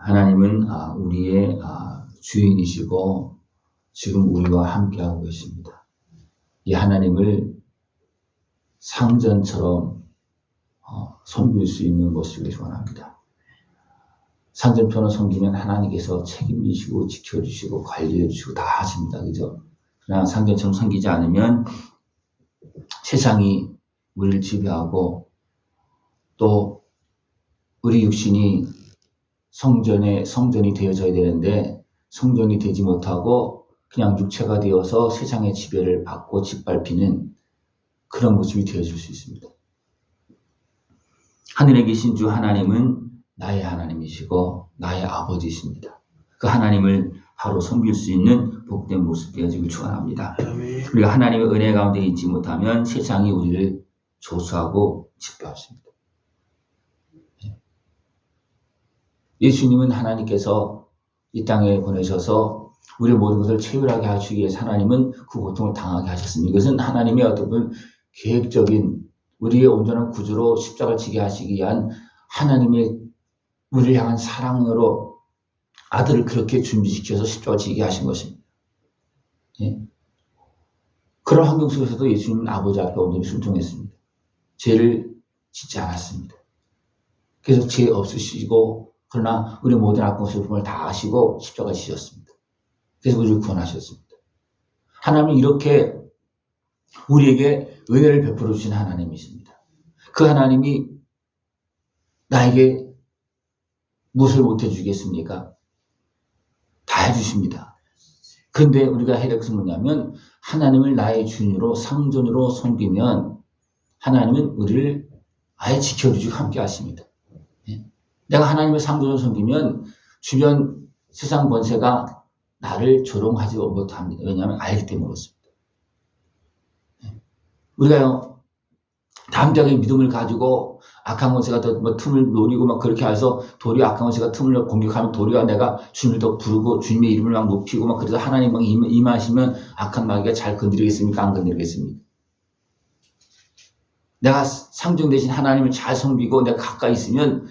하나님은 우리의 주인이시고 지금 우리와 함께하고 계십니다. 이 하나님을 상전처럼 섬길 수 있는 모습을 원합니다. 상전처럼 섬기면 하나님께서 책임지시고 지켜주시고 관리해주시고 다 하십니다. 그죠? 그러나 상전처럼 섬기지 않으면 세상이 우리를 지배하고 또 우리 육신이 성전이 되어져야 되는데 성전이 되지 못하고 그냥 육체가 되어서 세상의 지배를 받고 짓밟히는 그런 모습이 되어질 수 있습니다. 하늘에 계신 주 하나님은 나의 하나님이시고 나의 아버지이십니다. 그 하나님을 바로 섬길 수 있는 복된 모습 되어지길 축원합니다. 우리가 하나님의 은혜 가운데 있지 못하면 세상이 우리를 조수하고 짓밟습니다. 예수님은 하나님께서 이 땅에 보내셔서 우리의 모든 것을 체휼하게 하시기 위해서 하나님은 그 고통을 당하게 하셨습니다. 이것은 하나님의 어떤 계획적인 우리의 온전한 구주로 십자가를 지게 하시기 위한 하나님의 우리를 향한 사랑으로 아들을 그렇게 준비시켜서 십자가를 지게 하신 것입니다. 예? 그런 환경 속에서도 예수님은 아버지 앞에 온전히 순종했습니다. 죄를 짓지 않았습니다. 그래서 죄 없으시고 그러나 우리 모든 악한 슬픔을 다 아시고 십자가를 지셨습니다. 그래서 우리를 구원하셨습니다. 하나님은 이렇게 우리에게 은혜를 베풀어 주신 하나님이십니다. 그 하나님이 나에게 무엇을 못해 주겠습니까? 다 해주십니다. 그런데 우리가 해야 될 것은 뭐냐면 하나님을 나의 주인으로 상전으로 섬기면 하나님은 우리를 아예 지켜주시고 함께 하십니다. 내가 하나님의 상전으로 섬기면 주변 세상 권세가 나를 조롱하지 못합니다. 왜냐하면 알기 때문에 그렇습니다. 우리가요, 담대하게 믿음을 가지고 악한 권세가 더 틈을 노리고 막 그렇게 해서 도리어 악한 권세가 틈을 공격하면 도리어 내가 주님을 더 부르고 주님의 이름을 막 높이고 막 그래서 하나님 막 임하시면 악한 마귀가 잘 건드리겠습니까? 안 건드리겠습니까? 내가 상전 대신 하나님을 잘 섬기고 내가 가까이 있으면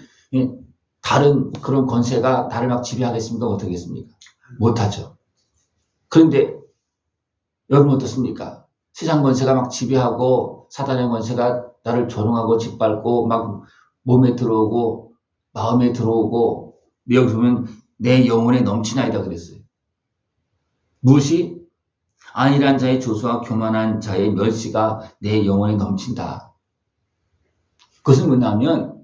다른 그런 권세가 나를 막 지배하겠습니까? 어떻겠습니까? 못하죠. 그런데 여러분 어떻습니까? 세상 권세가 막 지배하고 사단의 권세가 나를 조롱하고 짓밟고 막 몸에 들어오고 마음에 들어오고 여기 보면 내 영혼에 넘치나이다 그랬어요. 무엇이? 안일한 자의 조소와 교만한 자의 멸시가 내 영혼에 넘친다. 그것은 뭐냐면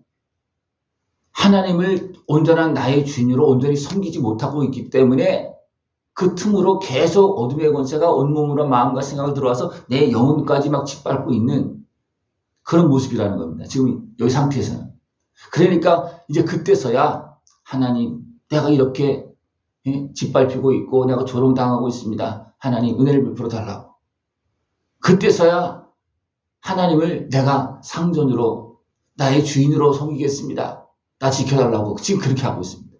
하나님을 온전한 나의 주인으로 온전히 섬기지 못하고 있기 때문에 그 틈으로 계속 어둠의 권세가 온몸으로 마음과 생각을 들어와서 내 영혼까지 막 짓밟고 있는 그런 모습이라는 겁니다. 지금 여기 상태에서는. 그러니까 이제 그때서야 하나님 내가 이렇게 짓밟히고 있고 내가 조롱당하고 있습니다. 하나님 은혜를 베풀어 달라고. 그때서야 하나님을 내가 상전으로 나의 주인으로 섬기겠습니다. 나 지켜달라고 지금 그렇게 하고 있습니다.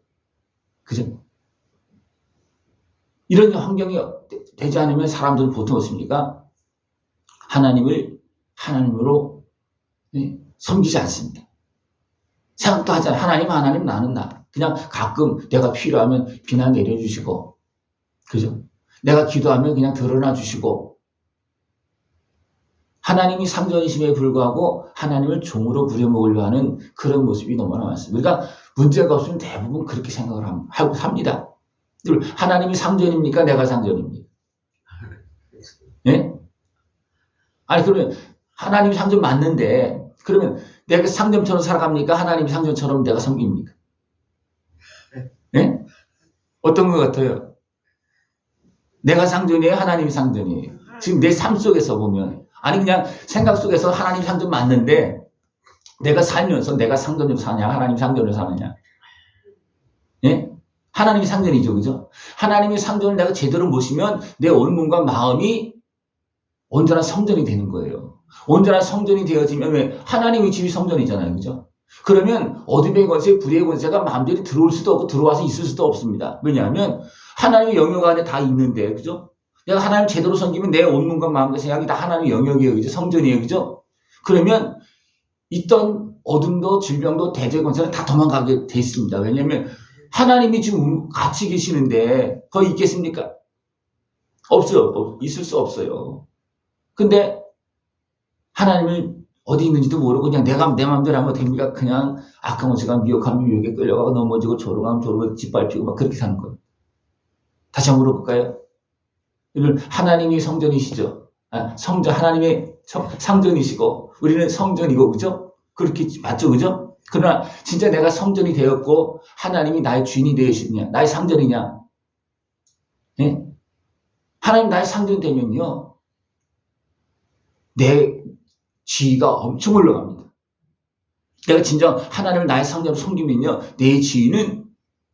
그죠? 이런 환경이 되지 않으면 사람들은 보통 어떻습니까? 하나님을 하나님으로 섬기지 않습니다. 생각도 하지 않아요. 하나님 나는 나. 그냥 가끔 내가 필요하면 비난 내려주시고 그죠? 내가 기도하면 그냥 드러나 주시고 하나님이 상전이심에 불구하고 하나님을 종으로 부려먹으려 하는 그런 모습이 너무나 많습니다. 우리가 문제가 없으면 대부분 그렇게 생각을 하고 삽니다. 하나님이 상전입니까? 내가 상전입니까? 예? 아니 그러면 하나님이 상전 맞는데 그러면 내가 상전처럼 살아갑니까? 하나님이 상전처럼 내가 섬깁니까? 예? 어떤 것 같아요? 내가 상전이에요? 하나님이 상전이에요? 지금 내 삶 속에서 보면 아니 그냥 생각 속에서 하나님 상전 맞는데 내가 살면서 내가 상전으로 사냐? 하나님 상전으로 사느냐? 예? 하나님이 상전이죠. 그죠? 하나님의 상전을 내가 제대로 모시면 내 온몸과 마음이 온전한 성전이 되는 거예요. 온전한 성전이 되어지면 왜? 하나님의 집이 성전이잖아요. 그죠? 그러면 어둠의 권세, 불의의 권세가 마음대로 들어올 수도 없고 들어와서 있을 수도 없습니다. 왜냐하면 하나님의 영역 안에 다 있는데, 그죠? 내가 하나님 제대로 섬기면 내 온몸과 마음과 생각이 다 하나님의 영역이에요. 그죠? 성전이에요. 그죠? 그러면 있던 어둠도 질병도 대적의 권세는 다 도망가게 돼 있습니다. 왜냐하면 하나님이 지금 같이 계시는데 거기 있겠습니까? 없어요. 있을 수 없어요. 근데 하나님을 어디 있는지도 모르고 그냥 내 마음대로 하면 됩니까? 그냥 악한 것에 미혹하면 미혹에 끌려가고 넘어지고 조롱하면 조롱에 짓밟히고 막 그렇게 사는 거예요. 다시 한번 물어볼까요? 하나님이 성전이시죠. 하나님의 상전이시고 우리는 성전이고 그죠? 그렇게 맞죠, 그죠? 그러나 진짜 내가 성전이 되었고 하나님이 나의 주인이 되시느냐, 나의 상전이냐? 예? 하나님 나의 상전이 되면요, 내 지위가 엄청 올라갑니다. 내가 진정 하나님을 나의 상전으로 섬기면요, 내 지위는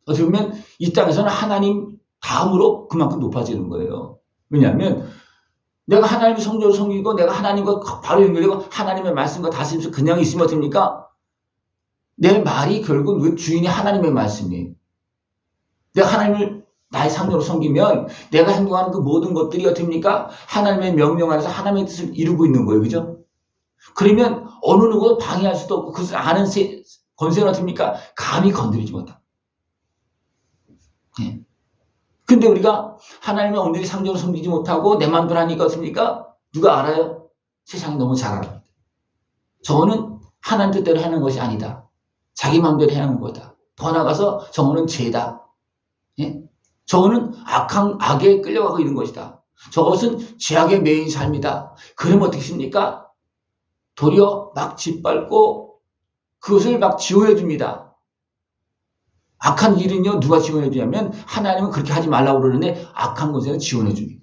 어떻게 보면 이 땅에서는 하나님 다음으로 그만큼 높아지는 거예요. 왜냐하면 내가 하나님의 성전으로 섬기고 내가 하나님과 바로 연결되고 하나님의 말씀과 다스리면서 그냥 있으면 어떻습니까? 내 말이 결국 주인이 하나님의 말씀이에요. 내가 하나님을 나의 상전으로 섬기면 내가 행동하는 그 모든 것들이 어떻습니까? 하나님의 명령 안에서 하나님의 뜻을 이루고 있는 거예요. 그죠? 그러면 어느 누구도 방해할 수도 없고 그것을 아는 권세는 어떻습니까? 감히 건드리지 못한다. 예. 근데 우리가 하나님의 온전히 상전으로 섬기지 못하고 내 마음대로 하니까 어떻습니까? 누가 알아요? 세상이 너무 잘 알아요. 저거는 하나님 뜻대로 하는 것이 아니다. 자기 마음대로 해야 하는 거다. 더 나아가서 저거는 죄다. 예? 저거는 악에 끌려가고 있는 것이다. 저것은 죄악에 매인 삶이다. 그러면 어떻게 십니까? 도리어 막 짓밟고 그것을 막 지원해 줍니다. 악한 일은요, 누가 지원해 주냐면 하나님은 그렇게 하지 말라고 그러는데 악한 것에는 지원해 줍니다.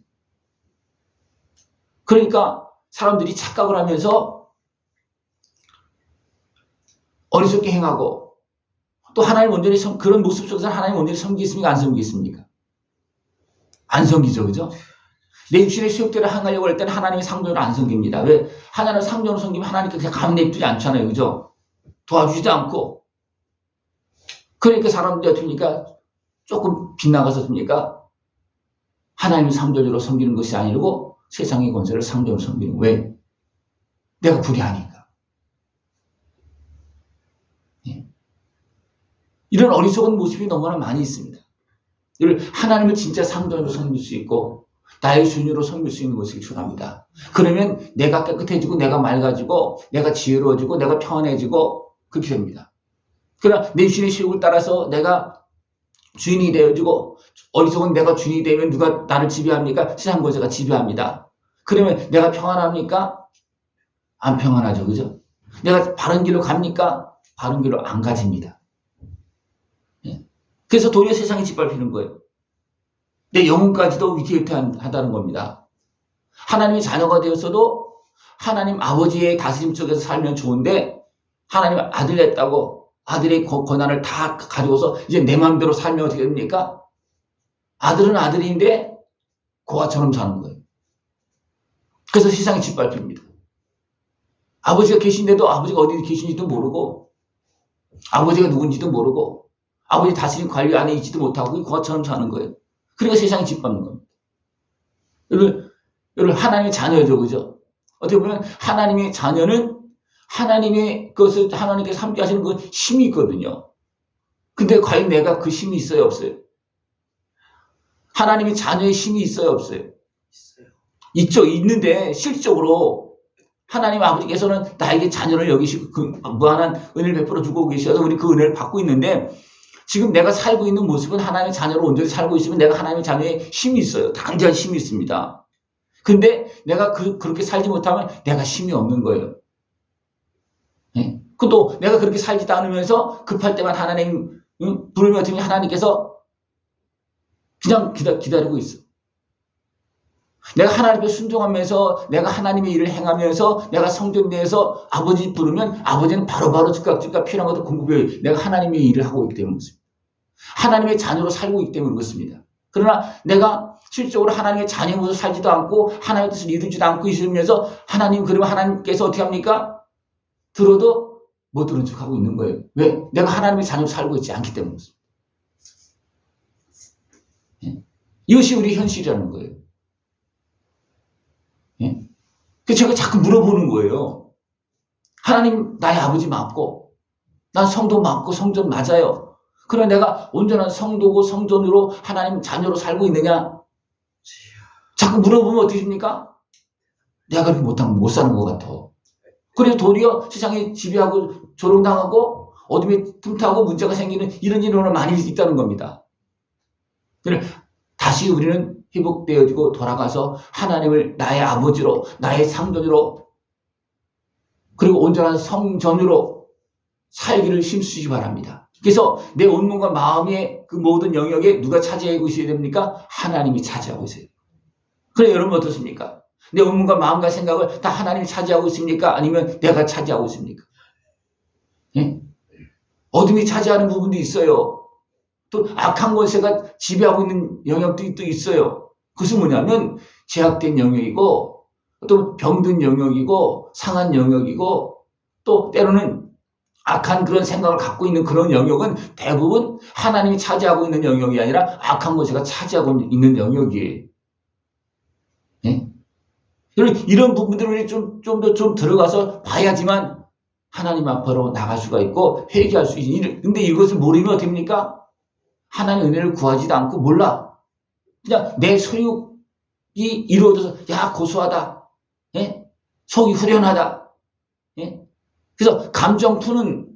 그러니까 사람들이 착각을 하면서 어리석게 행하고 또 하나님 온전히 그런 모습 속에서 하나님 온전히 섬기겠습니까? 안 섬기겠습니까? 안 섬기죠, 그죠? 내 육신의 수욕대로 행하려고 할 때는 하나님의 상전으로 안 섬깁니다. 왜? 하나님의 상전으로 섬기면 하나님께 그냥 가만 냅두지 않잖아요, 그죠? 도와주지도 않고. 그러니까 사람들이 어떻습니까? 조금 빗나가서 습니까? 하나님의 상전으로 섬기는 것이 아니고 세상의 권세를 상전으로 섬기는. 왜? 내가 불의하니까. 예. 이런 어리석은 모습이 너무나 많이 있습니다. 하나님을 진짜 상전으로 섬길 수 있고 나의 주인으로 섬길 수 있는 것을 추구합니다. 그러면 내가 깨끗해지고 내가 맑아지고 내가 지혜로워지고 내가 평안해지고 그렇게 됩니다. 그러나 내 주인의 시욕을 따라서 내가 주인이 되어지고 어리석은 내가 주인이 되면 누가 나를 지배합니까? 세상 권세가 지배합니다. 그러면 내가 평안합니까? 안 평안하죠. 그죠? 내가 바른 길로 갑니까? 바른 길로 안 가집니다. 예. 그래서 도리어 세상이 짓밟히는 거예요. 내 영혼까지도 위태위태하다는 겁니다. 하나님의 자녀가 되었어도 하나님 아버지의 다스림 속에서 살면 좋은데 하나님 아들 냈다고 아들의 권한을 다 가지고서 이제 내 마음대로 살면 어떻게 됩니까? 아들은 아들인데 고아처럼 사는 거예요. 그래서 세상이 짓밟힙니다. 아버지가 계신데도 아버지가 어디 계신지도 모르고 아버지가 누군지도 모르고 아버지 다스림 관리 안에 있지도 못하고 고아처럼 사는 거예요. 그러니까 세상이 짓밟는 겁니다. 여러분 하나님의 자녀죠, 그죠? 어떻게 보면 하나님의 자녀는 하나님의 것을 하나님께서 함께 하시는 그 힘이 있거든요. 근데 과연 내가 그 힘이 있어요, 없어요? 하나님의 자녀의 힘이 있어요, 없어요? 있죠. 있는데 실적으로 하나님 아버지께서는 나에게 자녀를 여기시고 그 무한한 은혜를 베풀어 주고 계셔서 우리 그 은혜를 받고 있는데 지금 내가 살고 있는 모습은 하나님의 자녀로 온전히 살고 있으면 내가 하나님의 자녀의 힘이 있어요. 당대한 힘이 있습니다. 근데 내가 그렇게 살지 못하면 내가 힘이 없는 거예요. 예? 또 내가 그렇게 살지도 않으면서 급할 때만 하나님 부르면 어떻게 하나님께서 그냥 기다리고 있어. 내가 하나님께 순종하면서 내가 하나님의 일을 행하면서 내가 성전 내에서 아버지 부르면 아버지는 바로바로 즉각 필요한 것도 공급해요. 내가 하나님의 일을 하고 있기 때문에 그렇습니다. 하나님의 자녀로 살고 있기 때문에 그렇습니다. 그러나 내가 실적으로 하나님의 자녀의 모습 살지도 않고 하나님의 뜻을 이루지도 않고 있으면서 그러면 하나님께서 어떻게 합니까? 들어도 못 들은 척하고 있는 거예요. 왜? 내가 하나님의 자녀로 살고 있지 않기 때문에 그렇습니다. 예? 이것이 우리 현실이라는 거예요. 예? 그래서 제가 자꾸 물어보는 거예요. 하나님 나의 아버지 맞고 난 성도 맞고 성전 맞아요. 그러나 내가 온전한 성도고 성전으로 하나님 자녀로 살고 있느냐? 자꾸 물어보면 어떻습니까? 내가 그렇게 못 사는 것 같아. 그래서 도리어 세상에 지배하고 조롱당하고 어둠에 틈타고 문제가 생기는 이런 일은 많이 있다는 겁니다. 다시 우리는 회복되어지고 돌아가서 하나님을 나의 아버지로, 나의 상전으로, 그리고 온전한 성전으로 살기를 힘쓰시기 바랍니다. 그래서 내 온몸과 마음의 그 모든 영역에 누가 차지하고 있어야 됩니까? 하나님이 차지하고 있어요. 그래, 여러분 어떻습니까? 내 온몸과 마음과 생각을 다 하나님이 차지하고 있습니까? 아니면 내가 차지하고 있습니까? 예? 어둠이 차지하는 부분도 있어요. 또 악한 권세가 지배하고 있는 영역도 또 있어요. 그것은 뭐냐면 제약된 영역이고 또 병든 영역이고 상한 영역이고 또 때로는 악한 그런 생각을 갖고 있는 그런 영역은 대부분 하나님이 차지하고 있는 영역이 아니라 악한 권세가 차지하고 있는 영역이에요. 예? 이런 부분들을 좀 더 들어가서 봐야지만 하나님 앞으로 나갈 수가 있고 회개할 수 있는. 근데 이것을 모르면 어떻게 됩니까? 하나님의 은혜를 구하지도 않고 몰라. 그냥 내 소욕이 이루어져서 야 고소하다. 예? 속이 후련하다. 예? 그래서 감정 푸는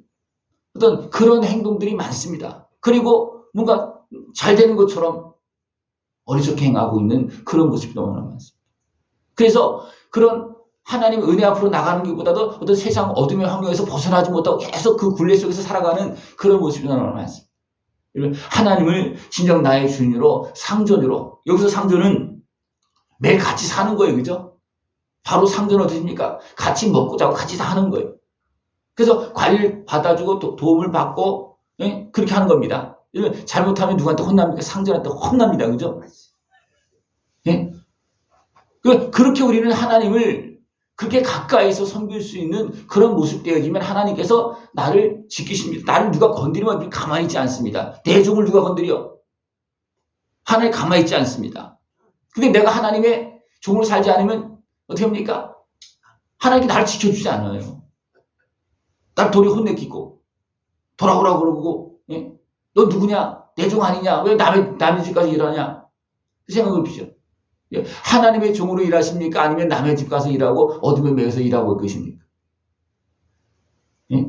어떤 그런 행동들이 많습니다. 그리고 뭔가 잘 되는 것처럼 어리석게 행하고 있는 그런 모습이 너무나 많습니다. 그래서 그런 하나님의 은혜 앞으로 나가는 것보다도 어떤 세상 어둠의 환경에서 벗어나지 못하고 계속 그 굴레 속에서 살아가는 그런 모습이 너무나 많습니다. 하나님을 진정 나의 주인으로 상전으로, 여기서 상전은 매일 같이 사는 거예요. 그죠? 바로 상전은 어떻습니까? 같이 먹고 자고 같이 사는 거예요. 그래서 관리를 받아주고 도움을 받고, 예? 그렇게 하는 겁니다. 잘못하면 누구한테 혼납니까? 상전한테 혼납니다. 그죠? 예? 그렇게 우리는 하나님을 그렇게 가까이서 섬길 수 있는 그런 모습 되어지면 하나님께서 나를 지키십니다. 나를 누가 건드리면 가만히 있지 않습니다. 내 종을 누가 건드려? 하나님 가만히 있지 않습니다. 근데 내가 하나님의 종으로 살지 않으면 어떻게 합니까? 하나님이 나를 지켜주지 않아요. 나를 도리 혼내키고 돌아오라고 그러고, 예? 너 누구냐? 내 종 아니냐? 왜 남의 집까지 일하냐? 그 생각을 비죠. 하나님의 종으로 일하십니까? 아니면 남의 집 가서 일하고 어둠에 매여서 일하고 계십니까? 예?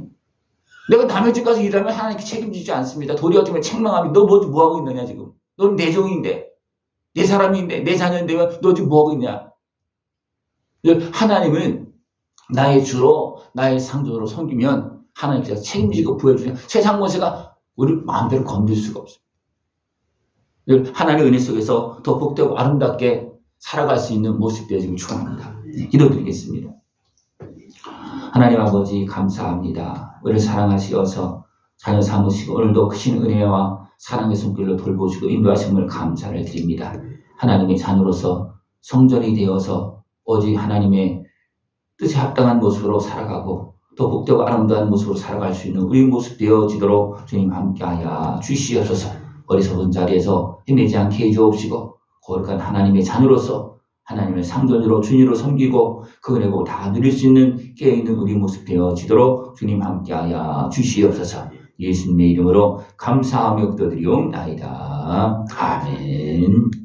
내가 남의 집 가서 일하면 하나님께 책임지지 않습니다. 도리어 어떻게 책망하면 너 뭐하고 있느냐 지금. 넌 내 종인데 내 사람인데 내 자녀인데 너 지금 뭐하고 있냐. 하나님은 나의 주로 나의 상전으로 섬기면 하나님께서 책임지고 부여주시는 세상 권세가 우리 마음대로 건들 수가 없어요. 하나님의 은혜 속에서 더 복되고 아름답게 살아갈 수 있는 모습 되어지길 축원합니다. 기도드리겠습니다. 하나님 아버지 감사합니다. 우리를 사랑하시어서 자녀 삼으시고 오늘도 크신 은혜와 사랑의 손길로 돌보시고 인도하심을 감사를 드립니다. 하나님의 자녀로서 성전이 되어서 오직 하나님의 뜻에 합당한 모습으로 살아가고 더 복되고 아름다운 모습으로 살아갈 수 있는 우리 모습 되어지도록 주님 함께하여 주시옵소서. 어리석은 자리에서 헤매지 않게 해주옵시고 거룩한 하나님의 자녀로서 하나님의 상전으로 주님으로 섬기고 그 은혜 보고 다 누릴 수 있는 깨어있는 우리 모습 되어지도록 주님 함께하여 주시옵소서. 예수님의 이름으로 감사하며 기도드리옵나이다. 아멘.